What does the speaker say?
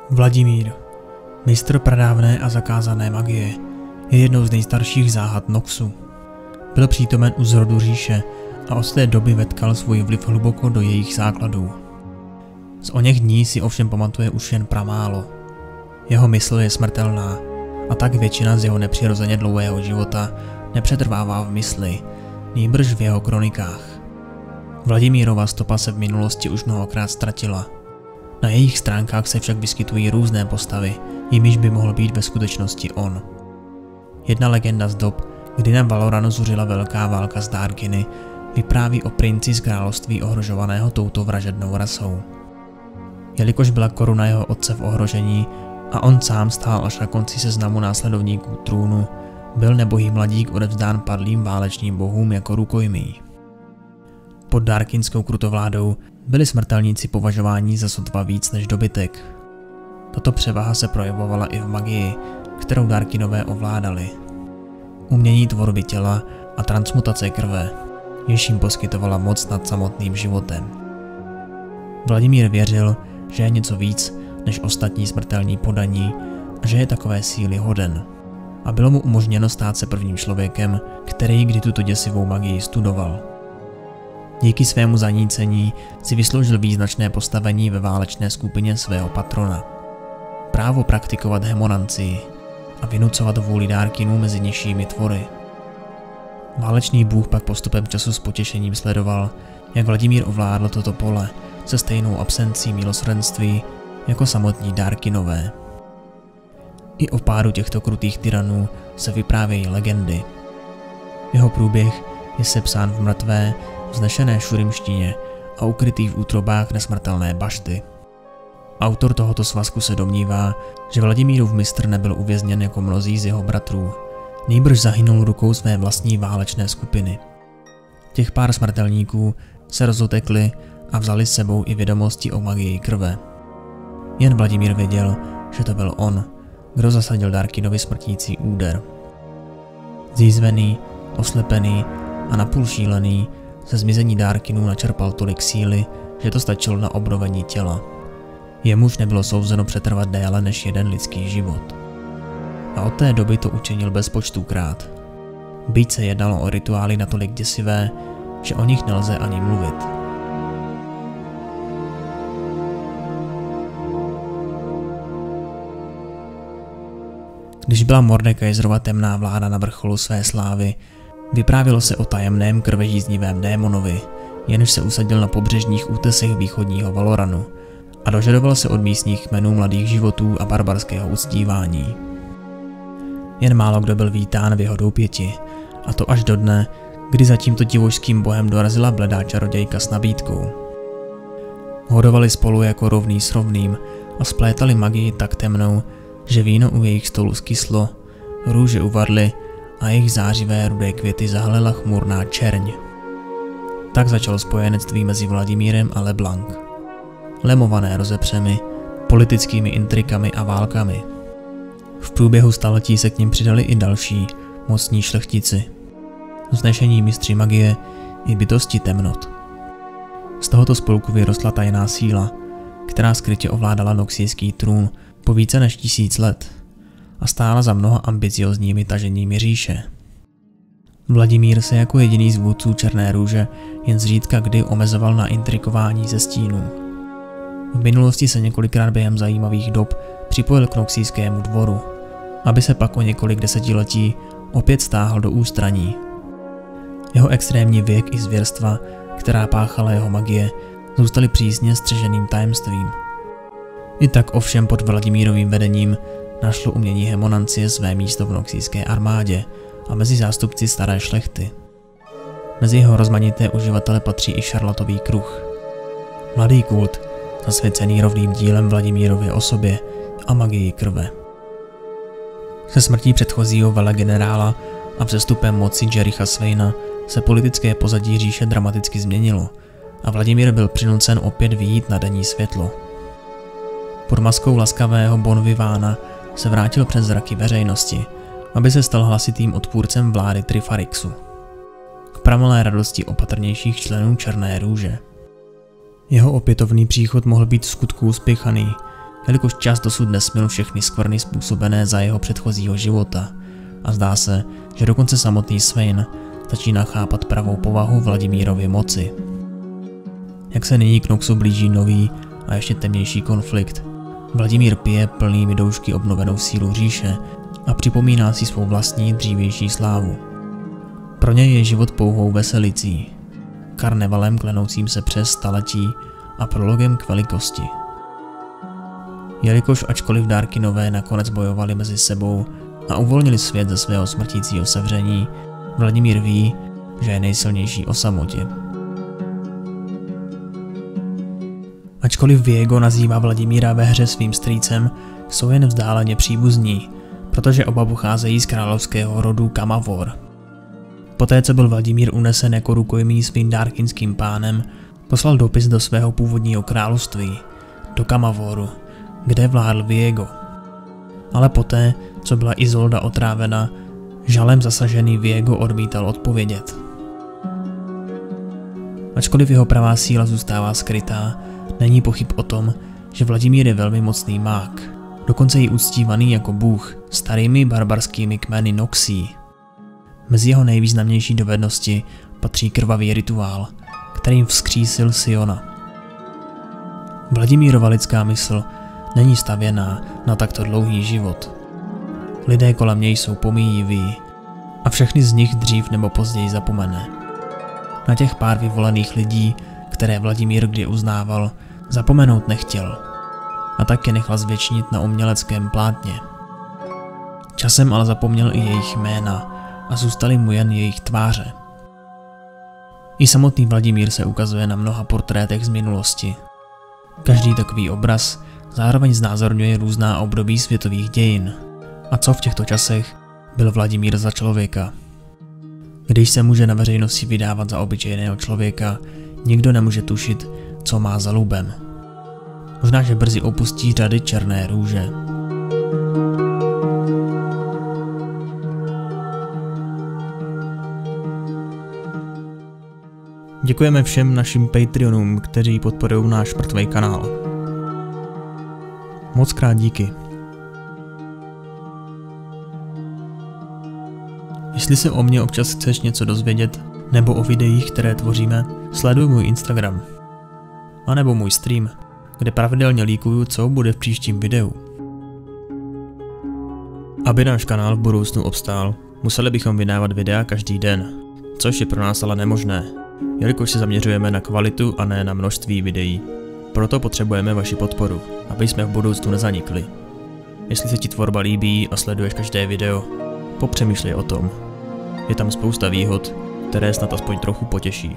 Vladimír, mistr pradávné a zakázané magie, je jednou z nejstarších záhad Noxu. Byl přítomen u zrodu říše a od té doby vetkal svůj vliv hluboko do jejich základů. Z oněch dní si ovšem pamatuje už jen pramálo. Jeho mysl je smrtelná a tak většina z jeho nepřirozeně dlouhého života nepřetrvává v mysli, nýbrž v jeho kronikách. Vladimírova stopa se v minulosti už mnohokrát ztratila. Na jejich stránkách se však vyskytují různé postavy, jimiž by mohl být ve skutečnosti on. Jedna legenda z dob, kdy na Valoranu zuřila velká válka s Dárkiny, vypráví o princi z království ohrožovaného touto vražednou rasou. Jelikož byla koruna jeho otce v ohrožení a on sám stál až na konci seznamu následovníků trůnu, byl nebohý mladík odevzdán padlým válečným bohům jako rukojmí. Pod dárkinskou krutovládou byli smrtelníci považováni za sotva víc než dobytek. Tato převaha se projevovala i v magii, kterou Dárkinové ovládali. Umění tvorby těla a transmutace krve, jež jim poskytovala moc nad samotným životem. Vladimír věřil, že je něco víc než ostatní smrtelní podaní a že je takové síly hoden. A bylo mu umožněno stát se prvním člověkem, který kdy tuto děsivou magii studoval. Díky svému zanícení si vysloužil význačné postavení ve válečné skupině svého patrona. Právo praktikovat hemonancii a vynucovat vůli Dárkinů mezi nižšími tvory. Válečný bůh pak postupem času s potěšením sledoval, jak Vladimír ovládl toto pole se stejnou absencí milosrdenství jako samotní Dárkinové. I o pádu těchto krutých tyranů se vyprávějí legendy. Jeho průběh je sepsán v mrtvé, vznešené šurimštině a ukrytý v útrobách nesmrtelné bašty. Autor tohoto svazku se domnívá, že Vladimírův mistr nebyl uvězněn jako mnozí z jeho bratrů, nýbrž zahynul rukou své vlastní válečné skupiny. Těch pár smrtelníků se rozutekli a vzali s sebou i vědomosti o magii krve. Jen Vladimír věděl, že to byl on, kdo zasadil Dárkinovi smrtící úder. Zízvený, oslepený a napůl šílený ze zmizení Dárkinů načerpal tolik síly, že to stačilo na obnovení těla. Jemuž nebylo souzeno přetrvat déle než jeden lidský život. A od té doby to učinil bezpočtukrát. Byť se jednalo o rituály natolik děsivé, že o nich nelze ani mluvit. Když byla Mordekaiserova temná vláda na vrcholu své slávy, vyprávělo se o tajemném krvežíznivém démonovi, jenž se usadil na pobřežních útesech východního Valoranu a dožadoval se od místních kmenů mladých životů a barbarského uctívání. Jen málo kdo byl vítán v jeho doupěti, a to až do dne, kdy za tímto divožským bohem dorazila bledá čarodějka s nabídkou. Hodovali spolu jako rovný s rovným a splétali magii tak temnou, že víno u jejich stolu skyslo, růže uvadly a jejich zářivé rudé květy zahalila chmurná čerň. Tak začalo spojenectví mezi Vladimírem a LeBlanc, lemované rozepřemi, politickými intrikami a válkami. V průběhu staletí se k nim přidali i další, mocní šlechtici, vznešení mistři magie i bytosti temnot. Z tohoto spolku vyrostla tajná síla, která skrytě ovládala noxijský trůn po více než 1000 let a stála za mnoha ambiciozními taženími říše. Vladimír se jako jediný z vůdců Černé růže jen zřídka kdy omezoval na intrikování ze stínů. V minulosti se několikrát během zajímavých dob připojil k noxijskému dvoru, aby se pak o několik desetiletí opět stáhl do ústraní. Jeho extrémní věk i zvěrstva, která páchala jeho magie, zůstaly přísně střeženým tajemstvím. I tak ovšem pod Vladimírovým vedením našlo umění hemonancie své místo v noxijské armádě a mezi zástupci staré šlechty. Mezi jeho rozmanité uživatele patří i Šarlatový kruh. Mladý kult, zasvěcený rovným dílem Vladimírově osobě a magii krve. Se smrtí předchozího velegenerála a vzestupem moci Jericha Sveina se politické pozadí říše dramaticky změnilo a Vladimír byl přinucen opět vyjít na denní světlo. Pod maskou laskavého Bonvivána se vrátil před zraky veřejnosti, aby se stal hlasitým odpůrcem vlády Trifarixu. K pramalé radosti opatrnějších členů Černé růže. Jeho opětovný příchod mohl být vskutku uspěchaný, jelikož čas dosud nesmil všechny skvrny způsobené za jeho předchozího života a zdá se, že dokonce samotný Swain začíná chápat pravou povahu Vladimírovy moci. Jak se nyní k Noxu blíží nový a ještě temnější konflikt, Vladimír pije plnými doušky obnovenou sílu říše a připomíná si svou vlastní dřívější slávu. Pro něj je život pouhou veselicí, karnevalem klenoucím se přes staletí a prologem k velikosti. Jelikož ačkoliv Darkinové nakonec bojovali mezi sebou a uvolnili svět ze svého smrtícího sevření, Vladimír ví, že je nejsilnější o samotě. Ačkoliv Viego nazývá Vladimíra ve hře svým strýcem, jsou jen vzdáleně příbuzní, protože oba pocházejí z královského rodu Kamavor. Poté, co byl Vladimír unesen jako rukojmí svým dárkinským pánem, poslal dopis do svého původního království, do Kamavoru, kde vládl Viego. Ale poté, co byla Izolda otrávena, žalem zasažený Viego odmítal odpovědět. Ačkoliv jeho pravá síla zůstává skrytá, není pochyb o tom, že Vladimír je velmi mocný mák, dokonce i uctívaný jako bůh starými barbarskými kmeny Noxí. Mezi jeho nejvýznamnější dovednosti patří krvavý rituál, kterým vzkřísil Siona. Vladimírova lidská mysl není stavěná na takto dlouhý život. Lidé kolem něj jsou pomíjiví a všechny z nich dřív nebo později zapomene. Na těch pár vyvolených lidí, které Vladimír kdy uznával, zapomenout nechtěl a tak je nechal zvětšnit na uměleckém plátně. Časem ale zapomněl i jejich jména a zůstaly mu jen jejich tváře. I samotný Vladimír se ukazuje na mnoha portrétech z minulosti. Každý takový obraz zároveň znázorňuje různá období světových dějin. A co v těchto časech byl Vladimír za člověka? Když se může na veřejnosti vydávat za obyčejného člověka, nikdo nemůže tušit, co má za lubem. Možná, že brzy opustí řady Černé růže. Děkujeme všem našim Patreonům, kteří podporují náš mrtvej kanál. Moc krát díky. Jestli se o mně občas chceš něco dozvědět, nebo o videích, které tvoříme, sleduj můj Instagram. A nebo můj stream, kde pravidelně líkuju, co bude v příštím videu. Aby náš kanál v budoucnu obstál, museli bychom vydávat videa každý den, což je pro nás ale nemožné, jelikož se zaměřujeme na kvalitu a ne na množství videí. Proto potřebujeme vaši podporu, aby jsme v budoucnu nezanikli. Jestli se ti tvorba líbí a sleduješ každé video, popřemýšlej o tom. Je tam spousta výhod, které snad aspoň trochu potěší.